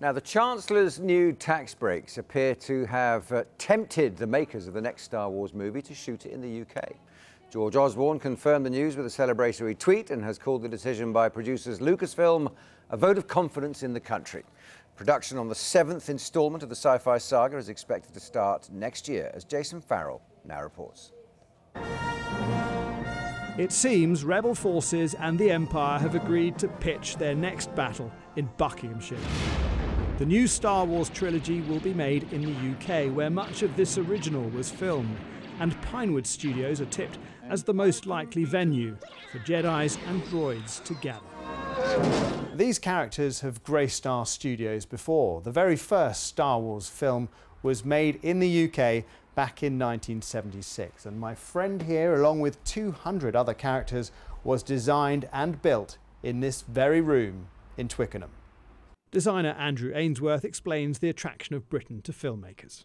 Now, the Chancellor's new tax breaks appear to have tempted the makers of the next Star Wars movie to shoot it in the UK. George Osborne confirmed the news with a celebratory tweet and has called the decision by producers Lucasfilm a vote of confidence in the country. Production on the 7th instalment of the sci-fi saga is expected to start next year, as Jason Farrell now reports. It seems rebel forces and the Empire have agreed to pitch their next battle in Buckinghamshire. The new Star Wars trilogy will be made in the UK, where much of this original was filmed, and Pinewood Studios are tipped as the most likely venue for Jedis and droids to gather. These characters have graced our studios before. The very first Star Wars film was made in the UK back in 1976, and my friend here, along with 200 other characters, was designed and built in this very room in Twickenham. Designer Andrew Ainsworth explains the attraction of Britain to filmmakers.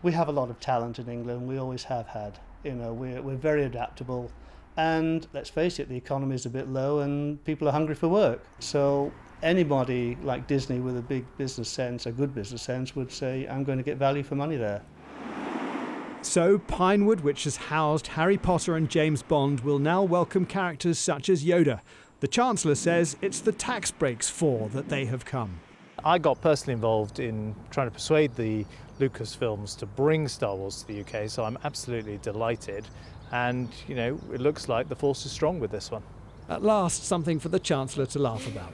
We have a lot of talent in England, we always have had. You know, we're very adaptable, and let's face it, the economy is a bit low and people are hungry for work. So anybody like Disney with a big business sense, a good business sense, would say, I'm going to get value for money there. So Pinewood, which has housed Harry Potter and James Bond, will now welcome characters such as Yoda. The Chancellor says it's the tax breaks for that they have come. I got personally involved in trying to persuade the Lucasfilms to bring Star Wars to the UK, so I'm absolutely delighted. And, you know, it looks like the force is strong with this one. At last, something for the Chancellor to laugh about.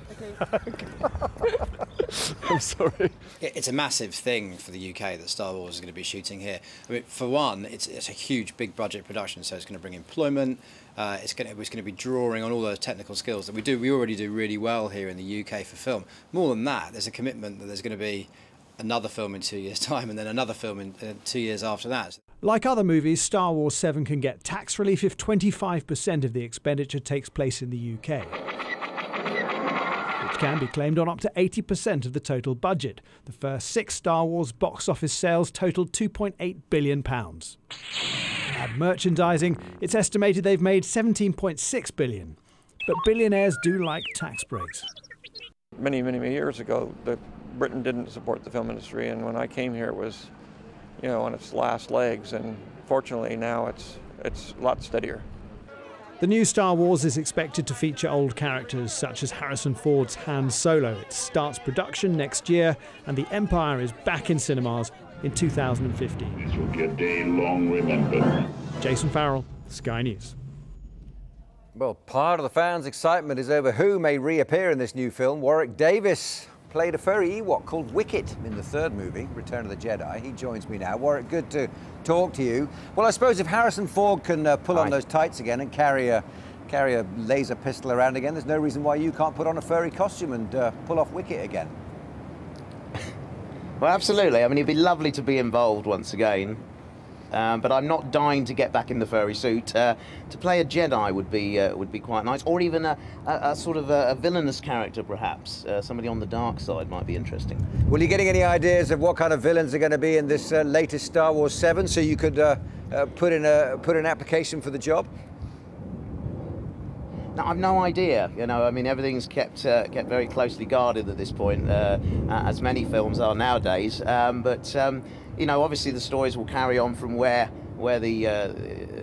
I'm sorry. It's a massive thing for the UK that Star Wars is going to be shooting here. I mean, for one, it's a huge, big budget production, so it's going to bring employment. It's going to be drawing on all those technical skills that we already do really well here in the UK for film. More than that, there's a commitment that there's going to be another film in 2 years' time, and then another film in 2 years after that. Like other movies, Star Wars VII can get tax relief if 25% of the expenditure takes place in the UK, which can be claimed on up to 80% of the total budget. The first 6 Star Wars box office sales totaled £2.8 billion. Add merchandising, it's estimated they've made £17.6 billion. But billionaires do like tax breaks. Many years ago, Britain didn't support the film industry, and when I came here, it was, you know, on its last legs, and fortunately now it's a lot steadier. The new Star Wars is expected to feature old characters such as Harrison Ford's Han Solo. It starts production next year, and The Empire is back in cinemas in 2015. This will be a day long remembered. Jason Farrell, Sky News. Well, part of the fans' excitement is over who may reappear in this new film. Warwick Davis played a furry Ewok called Wicket in the 3rd movie, Return of the Jedi. He joins me now. Warwick, good to talk to you. Well, I suppose if Harrison Ford can pull on those tights again and carry a laser pistol around again, there's no reason why you can't put on a furry costume and pull off Wicket again. Well, absolutely. I mean, it'd be lovely to be involved once again. But I'm not dying to get back in the furry suit. To play a Jedi would be quite nice, or even a sort of a villainous character, perhaps. Somebody on the dark side might be interesting. Well, are you getting any ideas of what kind of villains are going to be in this latest Star Wars VII, so you could put in an application for the job? No, I've no idea. You know, I mean, everything's kept very closely guarded at this point, as many films are nowadays. You know, obviously the stories will carry on from where the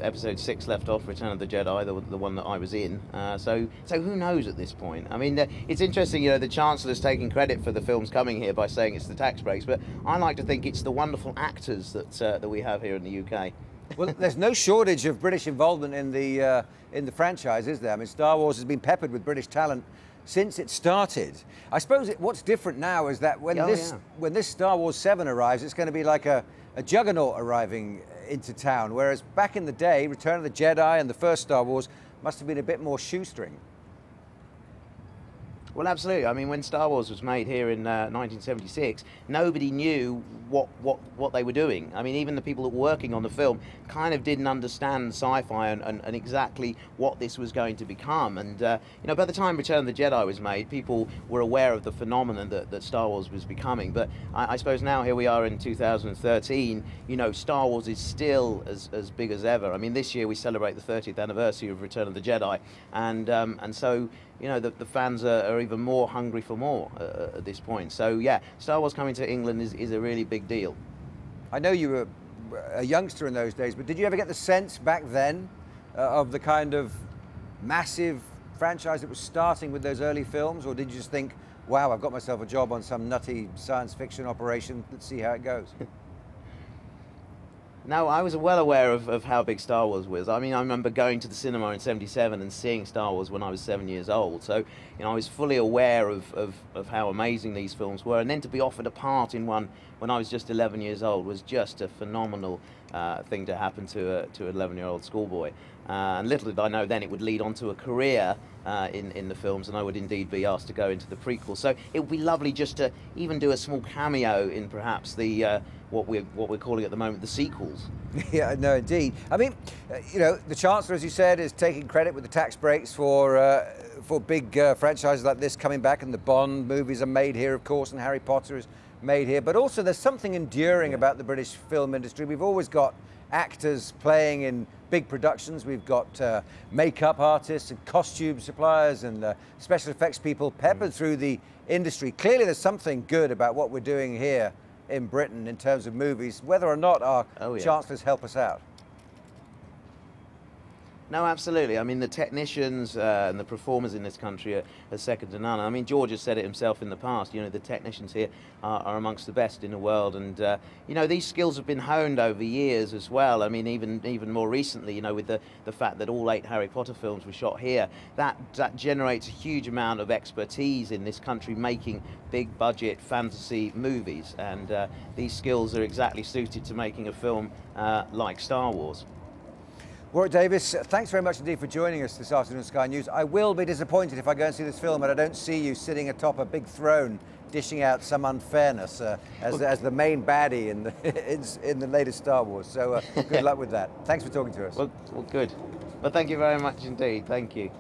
Episode VI left off, Return of the Jedi, the one that I was in. So who knows at this point? I mean, it's interesting. You know, the Chancellor's taking credit for the films coming here by saying it's the tax breaks, but I like to think it's the wonderful actors that we have here in the UK. Well, there's no shortage of British involvement in the franchise, is there? I mean, Star Wars has been peppered with British talent since it started. I suppose what's different now is that when this Star Wars 7 arrives, it's going to be like a juggernaut arriving into town, whereas back in the day, Return of the Jedi and the first Star Wars must have been a bit more shoestring. Well, absolutely. I mean, when Star Wars was made here in 1976, nobody knew what they were doing. I mean, even the people that were working on the film kind of didn't understand sci-fi and exactly what this was going to become. And, you know, by the time Return of the Jedi was made, people were aware of the phenomenon that Star Wars was becoming. But I suppose now, here we are in 2013, you know, Star Wars is still as big as ever. I mean, this year we celebrate the 30th anniversary of Return of the Jedi. And so, you know, the fans are even more hungry for more at this point. So yeah, Star Wars coming to England is a really big deal. I know you were a youngster in those days, but did you ever get the sense back then of the kind of massive franchise that was starting with those early films, or did you just think, wow, I've got myself a job on some nutty science fiction operation, let's see how it goes? No, I was well aware of how big Star Wars was. I mean, I remember going to the cinema in '77 and seeing Star Wars when I was 7 years old. So, you know, I was fully aware of how amazing these films were. And then to be offered a part in one when I was just 11 years old was just a phenomenal thing to happen to an 11-year-old schoolboy. And little did I know then it would lead on to a career in the films, and I would indeed be asked to go into the prequel. So it would be lovely just to even do a small cameo in perhaps the what we're calling at the moment the sequels. Yeah, no, indeed. I mean, you know, the Chancellor, as you said, is taking credit with the tax breaks for big franchises like this coming back, and the Bond movies are made here, of course, and Harry Potter is made here. But also, there's something enduring about the British film industry. We've always got actors playing in big productions. We've got makeup artists and costume suppliers and special effects people peppered through the industry. Clearly, there's something good about what we're doing here in Britain in terms of movies, whether or not our chancellors help us out. No, absolutely. I mean, the technicians and the performers in this country are second to none. I mean, George has said it himself in the past, you know, the technicians here are amongst the best in the world. And, you know, these skills have been honed over years as well. I mean, even more recently, you know, with the fact that all 8 Harry Potter films were shot here, that generates a huge amount of expertise in this country making big budget fantasy movies. And these skills are exactly suited to making a film like Star Wars. Warwick Davis, thanks very much indeed for joining us this afternoon on Sky News. I will be disappointed if I go and see this film and I don't see you sitting atop a big throne dishing out some unfairness as the main baddie in the latest Star Wars. So good luck with that. Thanks for talking to us. Well, good. Well, thank you very much indeed. Thank you.